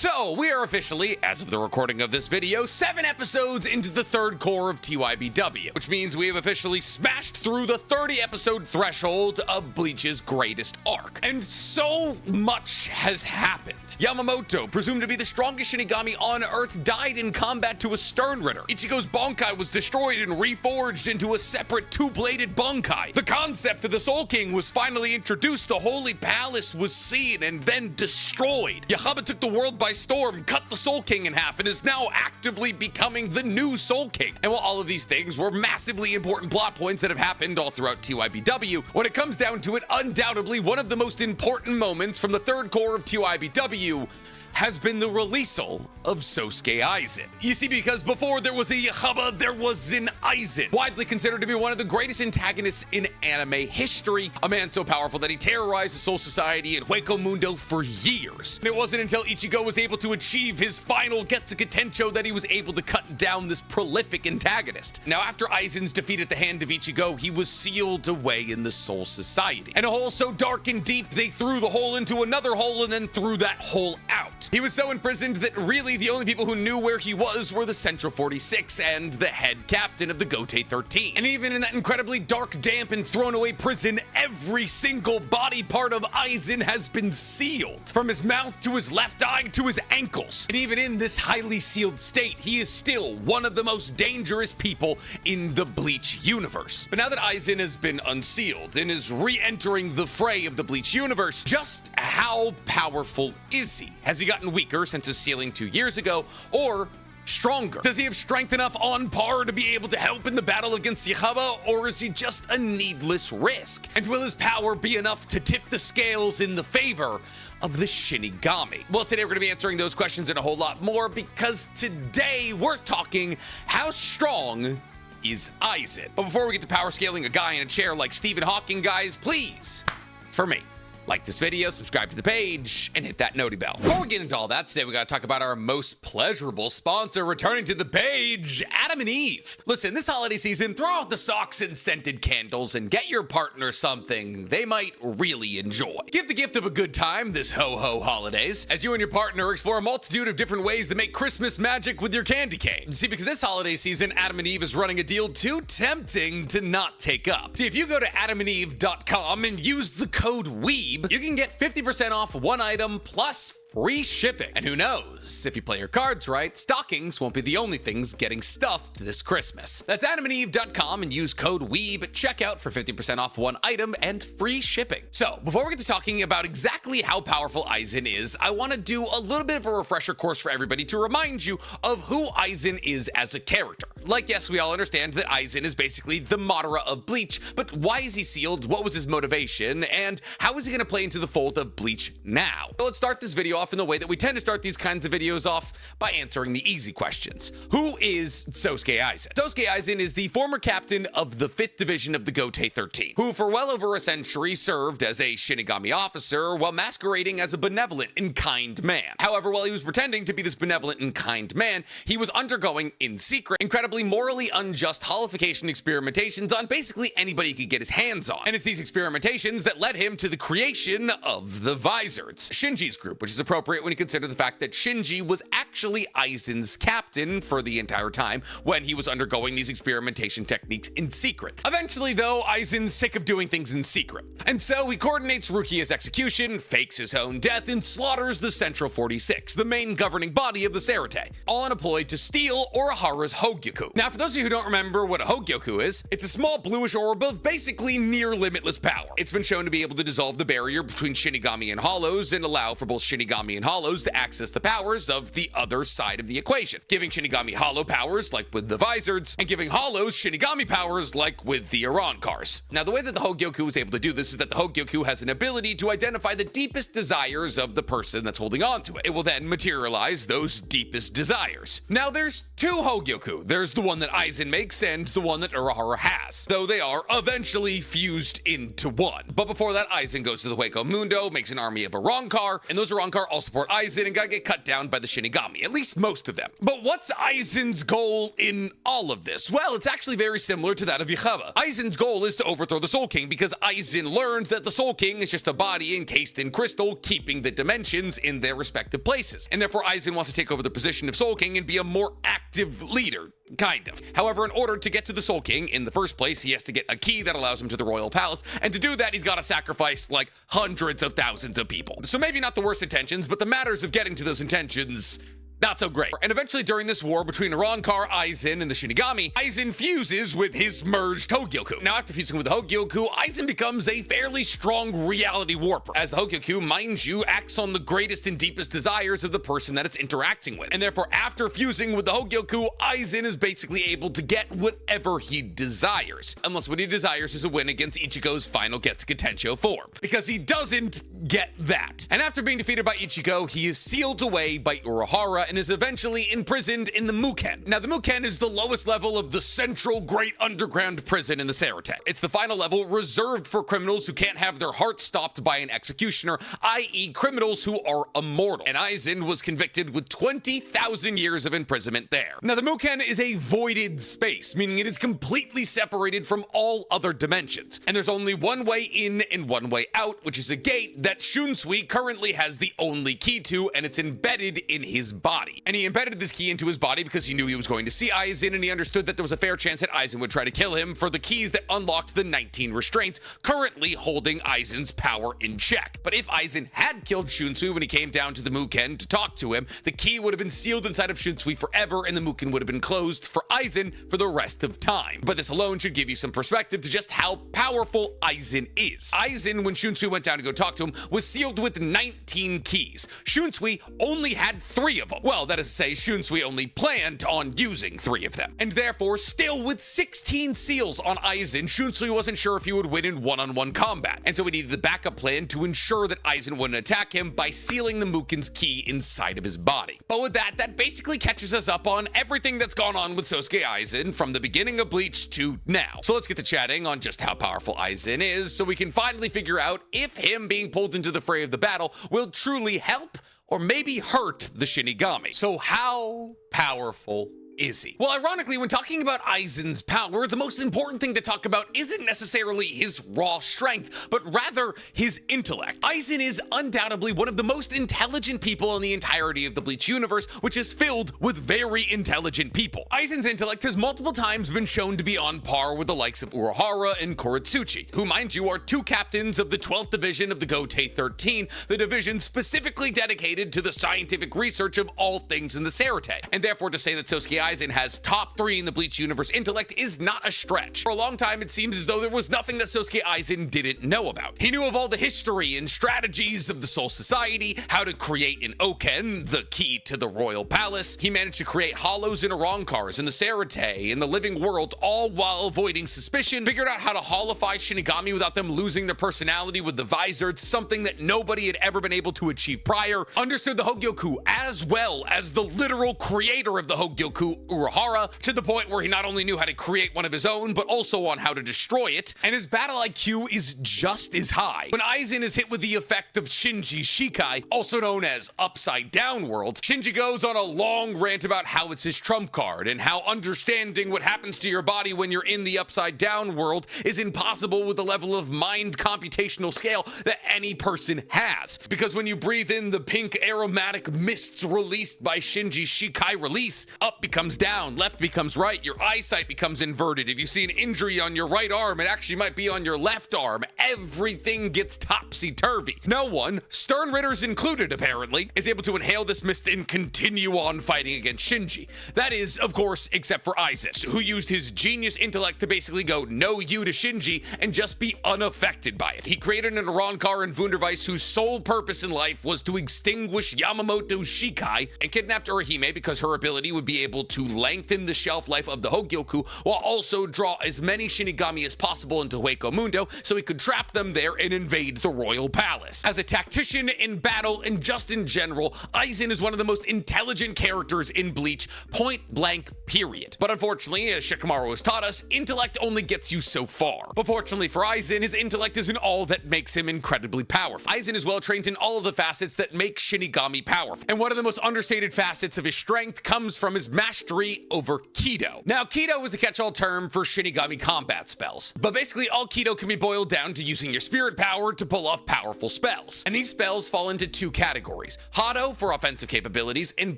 So, we are officially, as of the recording of this video, 7 episodes into the third core of TYBW, which means we have officially smashed through the 30-episode threshold of Bleach's greatest arc. And so much has happened. Yamamoto, presumed to be the strongest Shinigami on Earth, died in combat to a Stern Ritter. Ichigo's Bankai was destroyed and reforged into a separate two-bladed Bankai. The concept of the Soul King was finally introduced, the Holy Palace was seen and then destroyed. Yahaba took the world by storm, cut the Soul King in half, and is now actively becoming the new Soul King. And while all of these things were massively important plot points that have happened all throughout TYBW, when it comes down to it, undoubtedly one of the most important moments from the third core of TYBW has been the releasal of Sosuke Aizen. You see, because before there was a Yahaba, there was an Aizen, widely considered to be one of the greatest antagonists in anime history, a man so powerful that he terrorized the Soul Society and Hueco Mundo for years. And it wasn't until Ichigo was able to achieve his final Getsuga Tencho that he was able to cut down this prolific antagonist. Now, after Aizen's defeat at the hand of Ichigo, he was sealed away in the Soul Society. And a hole so dark and deep, they threw the hole into another hole and then threw that hole out. He was so imprisoned that really the only people who knew where he was were the Central 46 and the head captain of the Gote 13. And even in that incredibly dark, damp, and thrown away prison, every single body part of Aizen has been sealed. From his mouth to his left eye to his ankles. And even in this highly sealed state, he is still one of the most dangerous people in the Bleach universe. But now that Aizen has been unsealed and is re-entering the fray of the Bleach universe, just how powerful is he? Has he gotten weaker since his sealing 2 years ago, or stronger? Does he have strength enough on par to be able to help in the battle against Yahaba, or is he just a needless risk? And will his power be enough to tip the scales in the favor of the Shinigami? Well, today we're going to be answering those questions and a whole lot more, because today we're talking how strong is Aizen. But before we get to power scaling a guy in a chair like Stephen Hawking, guys, please, for me, like this video, subscribe to the page, and hit that noti bell. Before we get into all that, today we gotta talk about our most pleasurable sponsor returning to the page, Adam and Eve. Listen, this holiday season, throw out the socks and scented candles and get your partner something they might really enjoy. Give the gift of a good time this ho-ho holidays, as you and your partner explore a multitude of different ways to make Christmas magic with your candy cane. See, because this holiday season, Adam and Eve is running a deal too tempting to not take up. See, if you go to adamandeve.com and use the code Weeb, you can get 50% off one item plus free shipping. And who knows, if you play your cards right, stockings won't be the only things getting stuffed this Christmas. That's adamandeve.com and use code Weeb at checkout for 50% off one item and free shipping. So, before we get to talking about exactly how powerful Aizen is, I want to do a little bit of a refresher course for everybody to remind you of who Aizen is as a character. Like, yes, we all understand that Aizen is basically the Madara of Bleach, but why is he sealed? What was his motivation? And how is he going to play into the fold of Bleach now? So let's start this video off in the way that we tend to start these kinds of videos off, by answering the easy questions. Who is Sosuke Aizen? Sosuke Aizen is the former captain of the 5th Division of the Gote 13, who for well over a century served as a Shinigami officer while masquerading as a benevolent and kind man. However, while he was pretending to be this benevolent and kind man, he was undergoing, in secret, incredibly morally unjust holification experimentations on basically anybody he could get his hands on. And it's these experimentations that led him to the creation of the Vizards, Shinji's group, which is appropriate when you consider the fact that Shinji was actually Aizen's captain for the entire time when he was undergoing these experimentation techniques in secret. Eventually, though, Aizen's sick of doing things in secret, and so he coordinates Rukia's execution, fakes his own death, and slaughters the Central 46, the main governing body of the Serite, all on a ploy to steal Urahara's Hogyoku. Now, for those of you who don't remember what a Hogyoku is, it's a small bluish orb of basically near limitless power. It's been shown to be able to dissolve the barrier between Shinigami and Hollows and allow for both Shinigami and Hollows to access the powers of the other side of the equation, giving Shinigami Hollow powers like with the Vizards, and giving Hollows Shinigami powers like with the Arankars. Now, the way that the Hogyoku is able to do this is that the Hogyoku has an ability to identify the deepest desires of the person that's holding on to it. It will then materialize those deepest desires. Now, there's two Hogyoku. There's the one that Aizen makes and the one that Urahara has, though they are eventually fused into one. But before that, Aizen goes to the Hueco Mundo, makes an army of Arankar, and those Arankar all support Aizen and gotta get cut down by the Shinigami, at least most of them. But what's Aizen's goal in all of this? Well, it's actually very similar to that of Yahweh. Aizen's goal is to overthrow the Soul King because Aizen learned that the Soul King is just a body encased in crystal, keeping the dimensions in their respective places. And therefore Aizen wants to take over the position of Soul King and be a more active leader. Kind of. However, in order to get to the Soul King in the first place, he has to get a key that allows him to the royal palace, and to do that, he's got to sacrifice like hundreds of thousands of people. So maybe not the worst intentions, but the matters of getting to those intentions, not so great. And eventually during this war between Arrancar, Aizen, and the Shinigami, Aizen fuses with his merged Hogyoku. Now after fusing with the Hogyoku, Aizen becomes a fairly strong reality warper, as the Hogyoku, mind you, acts on the greatest and deepest desires of the person that it's interacting with. And therefore after fusing with the Hogyoku, Aizen is basically able to get whatever he desires. Unless what he desires is a win against Ichigo's final Getsuga Tensho form. Because he doesn't get that. And after being defeated by Ichigo, he is sealed away by Urahara and is eventually imprisoned in the Muken. Now, the Muken is the lowest level of the central great underground prison in the Sarate. It's the final level reserved for criminals who can't have their hearts stopped by an executioner, i.e. criminals who are immortal. And Aizen was convicted with 20,000 years of imprisonment there. Now, the Muken is a voided space, meaning it is completely separated from all other dimensions. And there's only one way in and one way out, which is a gate that Shunsui currently has the only key to, and it's embedded in his body. And he embedded this key into his body because he knew he was going to see Aizen, and he understood that there was a fair chance that Aizen would try to kill him for the keys that unlocked the 19 restraints currently holding Aizen's power in check. But if Aizen had killed Shunsui when he came down to the Muken to talk to him, the key would have been sealed inside of Shunsui forever, and the Muken would have been closed for Aizen for the rest of time. But this alone should give you some perspective to just how powerful Aizen is. Aizen, when Shunsui went down to go talk to him, was sealed with 19 keys. Shunsui only had 3 of them. Well, that is to say, Shunsui only planned on using 3 of them. And therefore, still with 16 seals on Aizen, Shunsui wasn't sure if he would win in one-on-one combat. And so he needed the backup plan to ensure that Aizen wouldn't attack him by sealing the Muken's key inside of his body. But with that basically catches us up on everything that's gone on with Sosuke Aizen from the beginning of Bleach to now. So let's get to chatting on just how powerful Aizen is so we can finally figure out if him being pulled into the fray of the battle will truly help or maybe hurt the Shinigami. So how powerful is he? Well, ironically, when talking about Aizen's power, the most important thing to talk about isn't necessarily his raw strength, but rather his intellect. Aizen is undoubtedly one of the most intelligent people in the entirety of the Bleach universe, which is filled with very intelligent people. Aizen's intellect has multiple times been shown to be on par with the likes of Urahara and Koretsuchi, who, mind you, are 2 captains of the 12th division of the Gotei 13, the division specifically dedicated to the scientific research of all things in the Sarate. And therefore, to say that Sosuke Aizen has top 3 in the Bleach universe intellect is not a stretch. For a long time, it seems as though there was nothing that Sosuke Aizen didn't know about. He knew of all the history and strategies of the Soul Society, how to create an Oken, the key to the royal palace. He managed to create hollows and Arrancars in the Sarate, in the living world, all while avoiding suspicion, figured out how to hollify Shinigami without them losing their personality with the visor, something that nobody had ever been able to achieve prior, understood the Hogyoku as well as the literal creator of the Hogyoku, Urahara, to the point where he not only knew how to create one of his own, but also on how to destroy it, and his battle IQ is just as high. When Aizen is hit with the effect of Shinji's Shikai, also known as Upside Down World, Shinji goes on a long rant about how it's his trump card, and how understanding what happens to your body when you're in the Upside Down World is impossible with the level of mind computational scale that any person has. Because when you breathe in the pink aromatic mists released by Shinji's Shikai release, up becomes down, left becomes right, your eyesight becomes inverted. If you see an injury on your right arm, it actually might be on your left arm. Everything gets topsy-turvy. No one, Stern Ritters included apparently, is able to inhale this mist and continue on fighting against Shinji. That is, of course, except for Aizen, who used his genius intellect to basically go no you to Shinji and just be unaffected by it. He created an Arrancar and Wunderweiss whose sole purpose in life was to extinguish Yamamoto's Shikai, and kidnapped Urahime because her ability would be able to lengthen the shelf life of the Hogyoku while also draw as many Shinigami as possible into Hueco Mundo so he could trap them there and invade the royal palace. As a tactician in battle and just in general, Aizen is one of the most intelligent characters in Bleach, point blank, period. But unfortunately, as Shikamaru has taught us, intellect only gets you so far. But fortunately for Aizen, his intellect isn't all that makes him incredibly powerful. Aizen is well trained in all of the facets that make Shinigami powerful. And one of the most understated facets of his strength comes from his mastery over Kido. Now, Kido is the catch-all term for Shinigami combat spells. But basically, all Kido can be boiled down to using your spirit power to pull off powerful spells. And these spells fall into two categories: Hado for offensive capabilities and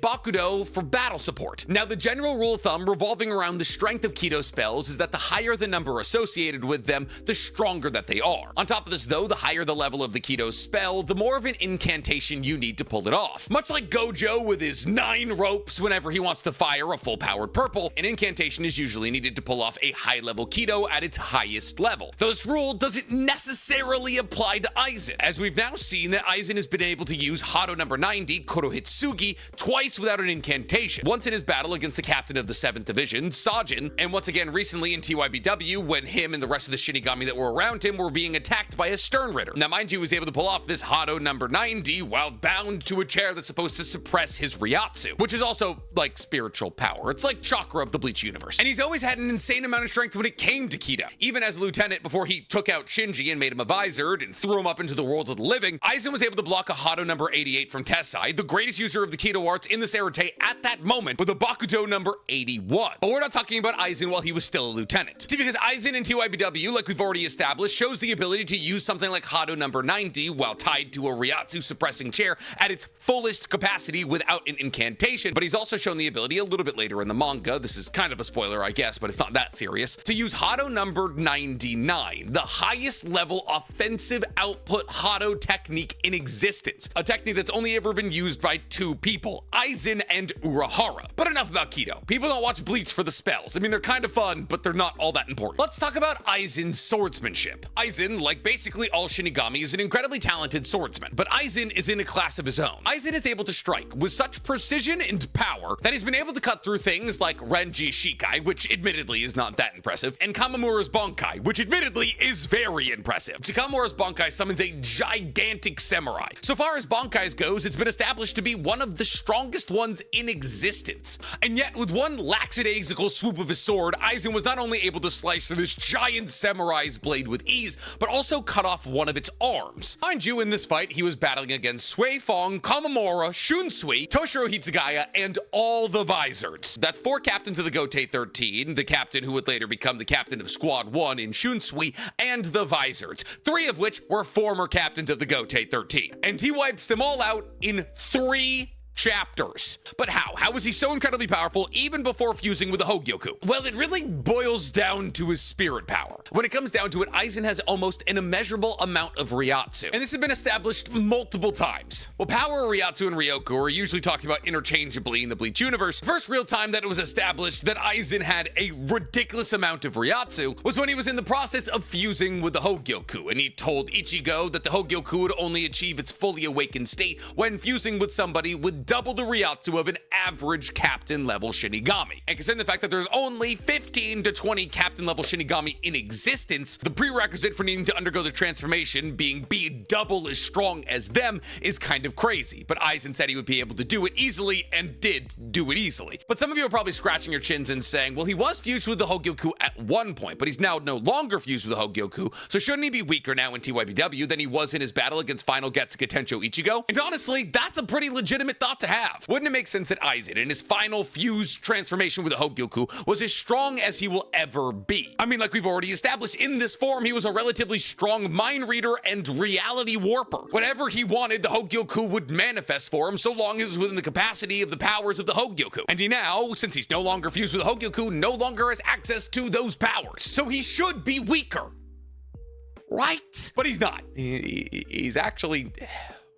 Bakudo for battle support. Now, the general rule of thumb revolving around the strength of Kido spells is that the higher the number associated with them, the stronger that they are. On top of this though, the higher the level of the Kido spell, the more of an incantation you need to pull it off. Much like Gojo with his 9 ropes whenever he wants to fire a full-powered purple, an incantation is usually needed to pull off a high-level Kido at its highest level. Though this rule doesn't necessarily apply to Aizen, as we've now seen that Aizen has been able to use Hado number 90, Kurohitsugi, twice without an incantation. Once in his battle against the captain of the 7th Division, Sajin, and once again recently in TYBW when him and the rest of the Shinigami that were around him were being attacked by a Stern Ritter. Now mind you, he was able to pull off this Hado number 90 while bound to a chair that's supposed to suppress his Ryatsu, which is also like spiritual power. It's like chakra of the Bleach universe. And he's always had an insane amount of strength when it came to Kido. Even as a lieutenant before he took out Shinji and made him a visored and threw him up into the world of the living, Aizen was able to block a Hado number 88 from Tessai, the greatest user of the Kido arts in the Sarate at that moment, with a Bakudo number 81. But we're not talking about Aizen while he was still a lieutenant. See, because Aizen in TYBW, like we've already established, shows the ability to use something like Hado number 90 while tied to a Ryatsu suppressing chair at its fullest capacity without an incantation, but he's also shown the ability a little bit later in the manga, this is kind of a spoiler I guess, but it's not that serious, to use Hado number 99, the highest level offensive output Hado technique in existence, a technique that's only ever been used by 2 people, Aizen and Urahara. But enough about Kido. People don't watch Bleach for the spells. I mean, they're kind of fun, but they're not all that important. Let's talk about Aizen's swordsmanship. Aizen, like basically all Shinigami, is an incredibly talented swordsman, but Aizen is in a class of his own. Aizen is able to strike with such precision and power that he's been able to cut through things like Renji Shikai, which admittedly is not that impressive, and Kamamura's Bankai, which admittedly is very impressive. Kamamura's Bankai summons a gigantic samurai. So far as Bankais goes, it's been established to be one of the strongest ones in existence. And yet, with one lackadaisical swoop of his sword, Aizen was not only able to slice through this giant samurai's blade with ease, but also cut off one of its arms. Mind you, in this fight, he was battling against Sui Fong, Kamamura, Shunsui, Toshiro Hitsugaya, and all the Vizards. That's 4 captains of the Gotei 13, the captain who would later become the captain of Squad 1 in Shunsui, and the Vizards, 3 of which were former captains of the Gotei 13. And he wipes them all out in 3 chapters. But how? How was he so incredibly powerful even before fusing with the Hogyoku? Well, it really boils down to his spirit power. When it comes down to it, Aizen has almost an immeasurable amount of Ryatsu, and this has been established multiple times. While power, Ryatsu, and Ryoku are usually talked about interchangeably in the Bleach universe, the first real time that it was established that Aizen had a ridiculous amount of Ryatsu was when he was in the process of fusing with the Hogyoku, and he told Ichigo that the Hogyoku would only achieve its fully awakened state when fusing with somebody with double the Ryatsu of an average captain level Shinigami. And considering the fact that there's only 15 to 20 captain level Shinigami in existence, the prerequisite for needing to undergo the transformation being be double as strong as them is kind of crazy. But Aizen said he would be able to do it easily and did do it easily. But some of you are probably scratching your chins and saying, well, he was fused with the Hogyoku at one point, but he's now no longer fused with the Hogyoku, so shouldn't he be weaker now in TYBW than he was in his battle against Final Getsuga Tencho Ichigo? And honestly, that's a pretty legitimate thought to have. Wouldn't it make sense that Aizen, in his final fused transformation with the Hogyoku, was as strong as he will ever be? I mean, like we've already established, in this form, he was a relatively strong mind reader and reality warper. Whatever he wanted, the Hogyoku would manifest for him, so long as it was within the capacity of the powers of the Hogyoku. And he now, since he's no longer fused with the Hogyoku, no longer has access to those powers. So he should be weaker. Right? But he's not. He's actually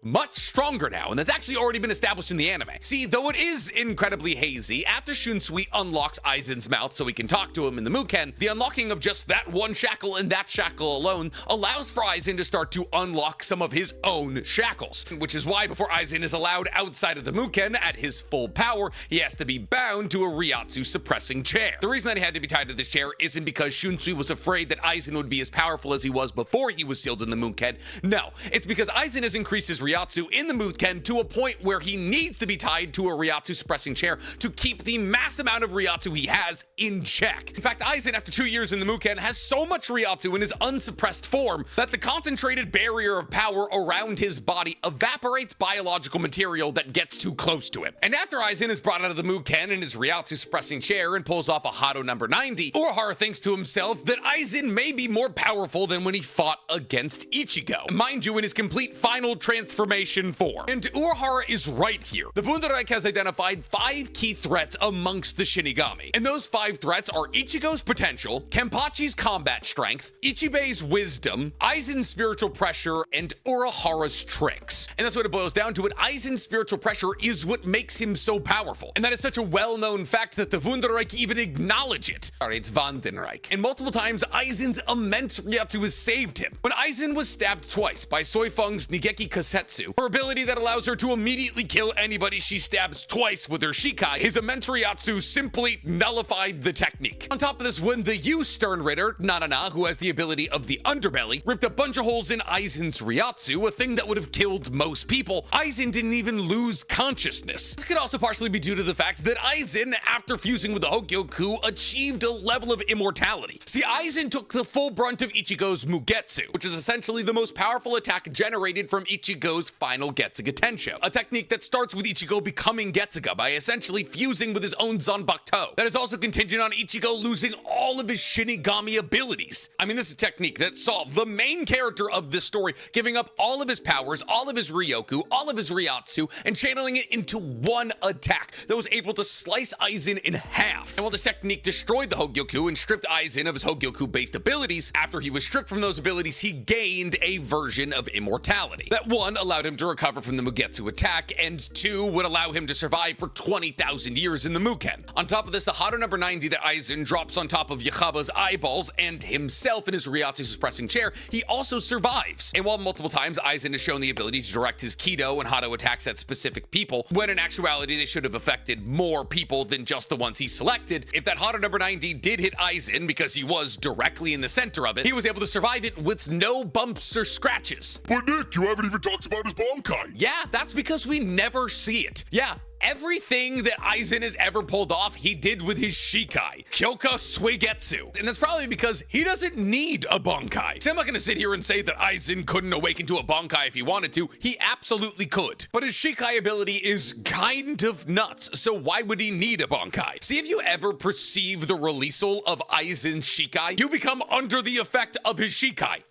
much stronger now, and that's actually already been established in the anime. See, though it is incredibly hazy, after Shunsui unlocks Aizen's mouth so he can talk to him in the Muken, the unlocking of just that one shackle and that shackle alone allows for Aizen to start to unlock some of his own shackles, which is why before Aizen is allowed outside of the Muken at his full power, he has to be bound to a Ryatsu suppressing chair. The reason that he had to be tied to this chair isn't because Shunsui was afraid that Aizen would be as powerful as he was before he was sealed in the Muken. No, it's because Aizen has increased his Ryatsu in the Muken to a point where he needs to be tied to a Ryatsu suppressing chair to keep the mass amount of Ryatsu he has in check. In fact, Aizen, after 2 years in the Muken, has so much Ryatsu in his unsuppressed form that the concentrated barrier of power around his body evaporates biological material that gets too close to him. And after Aizen is brought out of the Muken in his Ryatsu suppressing chair and pulls off a Hado number 90, Urahara thinks to himself that Aizen may be more powerful than when he fought against Ichigo. Mind you, in his complete final transformation form. And Urahara is right here. The Wunderreich has identified 5 key threats amongst the Shinigami. And those 5 threats are Ichigo's potential, Kenpachi's combat strength, Ichibei's wisdom, Aizen's spiritual pressure, and Urahara's tricks. And that's what it boils down to. Aizen's spiritual pressure is what makes him so powerful. And that is such a well-known fact that the Wunderreich even acknowledge it. Sorry, it's Wandenreich. And multiple times, Aizen's immense Ryatsu has saved him. When Aizen was stabbed twice by Soifeng's Nigeki Kasetsu, her ability that allows her to immediately kill anybody she stabs twice with her Shikai, his immense Ryatsu simply nullified the technique. On top of this, when the Yu Stern Ritter, Nanana, who has the ability of the underbelly, ripped a bunch of holes in Aizen's Ryatsu, a thing that would have killed most people, Aizen didn't even lose consciousness. This could also partially be due to the fact that Aizen, after fusing with the Hogyoku, achieved a level of immortality. See, Aizen took the full brunt of Ichigo's Mugetsu, which is essentially the most powerful attack generated from Ichigo's final Getsuga Tensho, a technique that starts with Ichigo becoming Getsuga by essentially fusing with his own Zanbakuto. That is also contingent on Ichigo losing all of his Shinigami abilities. I mean, this is a technique that saw the main character of this story giving up all of his powers, all of his Ryoku, all of his Ryatsu, and channeling it into one attack that was able to slice Aizen in half. And while this technique destroyed the Hogyoku and stripped Aizen of his Hogyoku-based abilities, after he was stripped from those abilities, he gained a version of immortality. That 1 allowed him to recover from the Mugetsu attack, and 2 would allow him to survive for 20,000 years in the Muken. On top of this, the Hado number 90 that Aizen drops on top of Yachaba's eyeballs and himself in his Ryatsu suppressing chair, he also survives. And while multiple times Aizen has shown the ability to direct his Kido and Hado attacks at specific people, when in actuality they should have affected more people than just the ones he selected, if that Hado number 90 did hit Aizen because he was directly in the center of it, he was able to survive it with no bumps or scratches. But Nick, you haven't even talked about his Bankai. Yeah, that's because we never see it. Yeah, everything that Aizen has ever pulled off, he did with his Shikai, Kyoka Suigetsu. And that's probably because he doesn't need a Bankai. So I'm not gonna sit here and say that Aizen couldn't awaken to a Bankai if he wanted to. He absolutely could. But his Shikai ability is kind of nuts, so why would he need a Bankai? See, if you ever perceive the releasal of Aizen's Shikai, you become under the effect of his Shikai.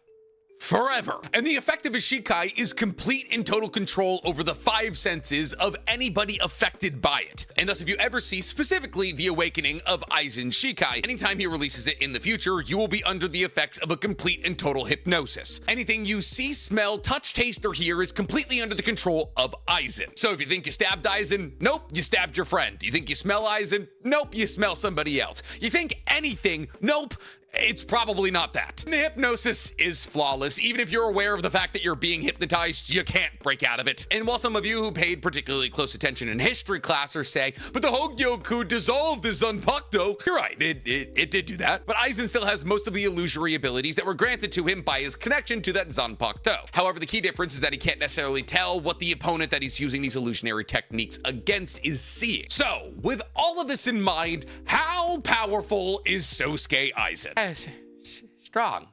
Forever. And the effect of his Shikai is complete and total control over the 5 senses of anybody affected by it. And thus, if you ever see specifically the awakening of Aizen's Shikai, anytime he releases it in the future, you will be under the effects of a complete and total hypnosis. Anything you see, smell, touch, taste, or hear is completely under the control of Aizen. So if you think you stabbed Aizen, nope, you stabbed your friend. You think you smell Aizen? Nope, you smell somebody else. You think anything? Nope. It's probably not that. The hypnosis is flawless. Even if you're aware of the fact that you're being hypnotized, you can't break out of it. And while some of you who paid particularly close attention in history class are saying, but the Hogyoku dissolved his Zanpakuto, you're right, it did do that. But Aizen still has most of the illusory abilities that were granted to him by his connection to that Zanpakuto. However, the key difference is that he can't necessarily tell what the opponent that he's using these illusionary techniques against is seeing. So, with all of this in mind, how powerful is Sosuke Aizen? Strong.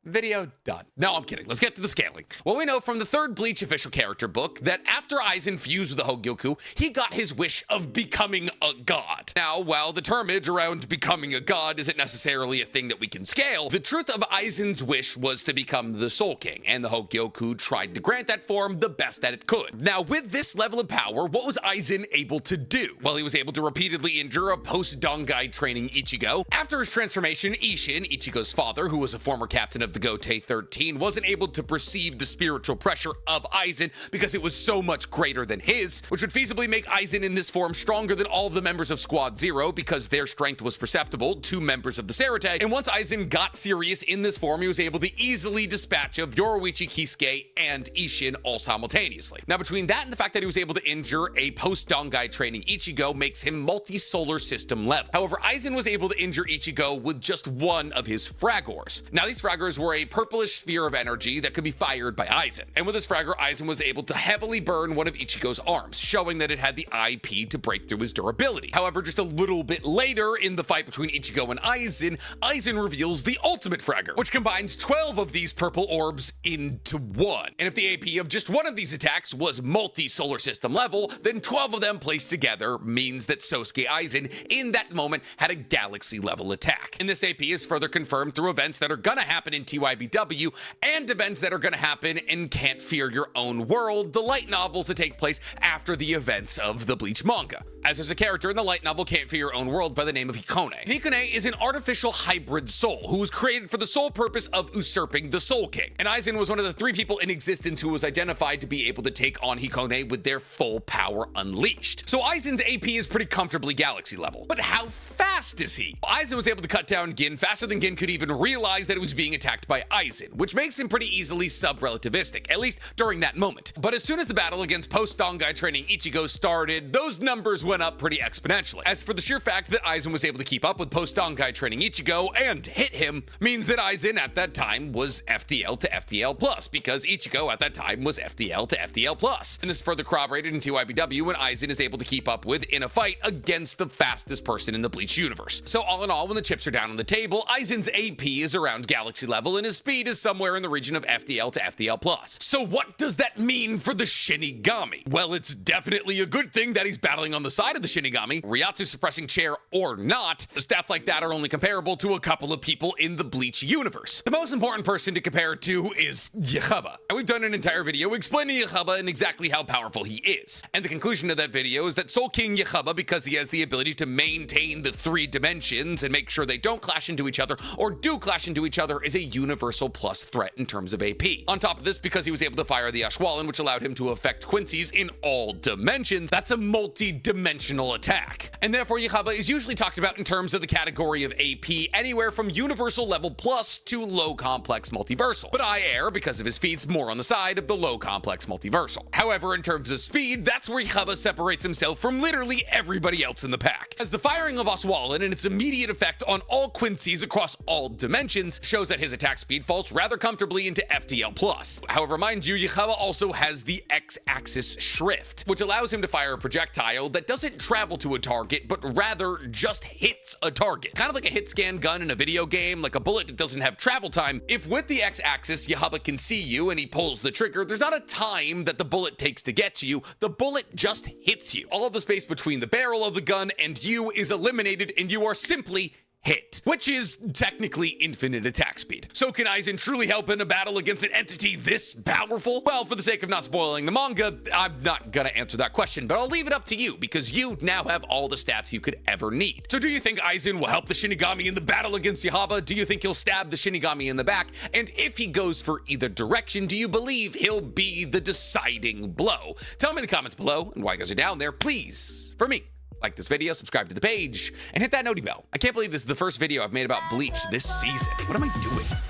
Video done. No, I'm kidding. Let's get to the scaling. Well, we know from the 3rd Bleach official character book that after Aizen fused with the Hogyoku, he got his wish of becoming a god. Now, while the termage around becoming a god isn't necessarily a thing that we can scale, the truth of Aizen's wish was to become the Soul King, and the Hogyoku tried to grant that for him the best that it could. Now, with this level of power, what was Aizen able to do? Well, he was able to repeatedly injure a post-Dongai training Ichigo. After his transformation, Isshin, Ichigo's father, who was a former captain of the the Gotei 13 wasn't able to perceive the spiritual pressure of Aizen because it was so much greater than his, which would feasibly make Aizen in this form stronger than all of the members of Squad Zero because their strength was perceptible to members of the Sarate. And once Aizen got serious in this form, he was able to easily dispatch of Yoruichi, Kisuke, and Isshin all simultaneously. Now, between that and the fact that he was able to injure a post-Dongai training Ichigo makes him multi-solar system level. However, Aizen was able to injure Ichigo with just one of his fragors. Now, these fragors were a purplish sphere of energy that could be fired by Aizen. And with his fragor, Aizen was able to heavily burn one of Ichigo's arms, showing that it had the IP to break through his durability. However, just a little bit later in the fight between Ichigo and Aizen, Aizen reveals the ultimate fragor, which combines 12 of these purple orbs into one. And if the AP of just one of these attacks was multi-solar system level, then 12 of them placed together means that Sosuke Aizen in that moment had a galaxy level attack. And this AP is further confirmed through events that are gonna happen in TYBW and events that are gonna happen in Can't Fear Your Own World, the light novels that take place after the events of the Bleach manga. As there's a character in the light novel Can't Fear Your Own World by the name of Hikone. And Hikone is an artificial hybrid soul who was created for the sole purpose of usurping the Soul King. And Aizen was one of the 3 people in existence who was identified to be able to take on Hikone with their full power unleashed. So Aizen's AP is pretty comfortably galaxy level. But how fast is he? Aizen was able to cut down Gin faster than Gin could even realize that it was being attacked by Aizen, which makes him pretty easily sub-relativistic, at least during that moment. But as soon as the battle against post-Dongai training Ichigo started, those numbers went up pretty exponentially. As for the sheer fact that Aizen was able to keep up with post-Dongai training Ichigo and hit him means that Aizen at that time was FDL to FDL+, because Ichigo at that time was FDL to FDL+. And this is further corroborated in TYBW when Aizen is able to keep up with in a fight against the fastest person in the Bleach universe. So all in all, when the chips are down on the table, Aizen's AP is around galaxy level and his speed is somewhere in the region of FDL to FDL+. So what does that mean for the Shinigami? Well, it's definitely a good thing that he's battling on the side of the Shinigami, Ryatsu suppressing chair or not. The stats like that are only comparable to a couple of people in the Bleach universe. The most important person to compare it to is Yahaba. And we've done an entire video explaining Yahaba and exactly how powerful he is. And the conclusion of that video is that Soul King Yahaba, because he has the ability to maintain the 3 dimensions and make sure they don't clash into each other or do clash into each other, is a universal plus threat in terms of AP. On top of this, because he was able to fire the Ashwallen, which allowed him to affect Quincy's in all dimensions, that's a multi-dimensional attack. And therefore, Yahaba is usually talked about in terms of the category of AP anywhere from universal level plus to low complex multiversal. But I err because of his feats more on the side of the low complex multiversal. However, in terms of speed, that's where Yahaba separates himself from literally everybody else in the pack. As the firing of Ashwallen and its immediate effect on all Quincy's across all dimensions shows that his attack speed falls rather comfortably into FDL+. However, mind you, Yahaba also has the X-axis shrift, which allows him to fire a projectile that doesn't travel to a target, but rather just hits a target. Kind of like a hit scan gun in a video game, like a bullet that doesn't have travel time. If with the X-axis, Yahaba can see you and he pulls the trigger, there's not a time that the bullet takes to get to you. The bullet just hits you. All of the space between the barrel of the gun and you is eliminated, and you are simply hit, which is technically infinite attack speed. So can Aizen truly help in a battle against an entity this powerful? Well, for the sake of not spoiling the manga, I'm not gonna answer that question, but I'll leave it up to you because you now have all the stats you could ever need. So do you think Aizen will help the Shinigami in the battle against Yahaba? Do you think he'll stab the Shinigami in the back? And if he goes for either direction, do you believe he'll be the deciding blow? Tell me in the comments below, and while you guys are down there, please, for me, like this video, subscribe to the page, and hit that noti bell. I can't believe this is the first video I've made about Bleach this season. What am I doing?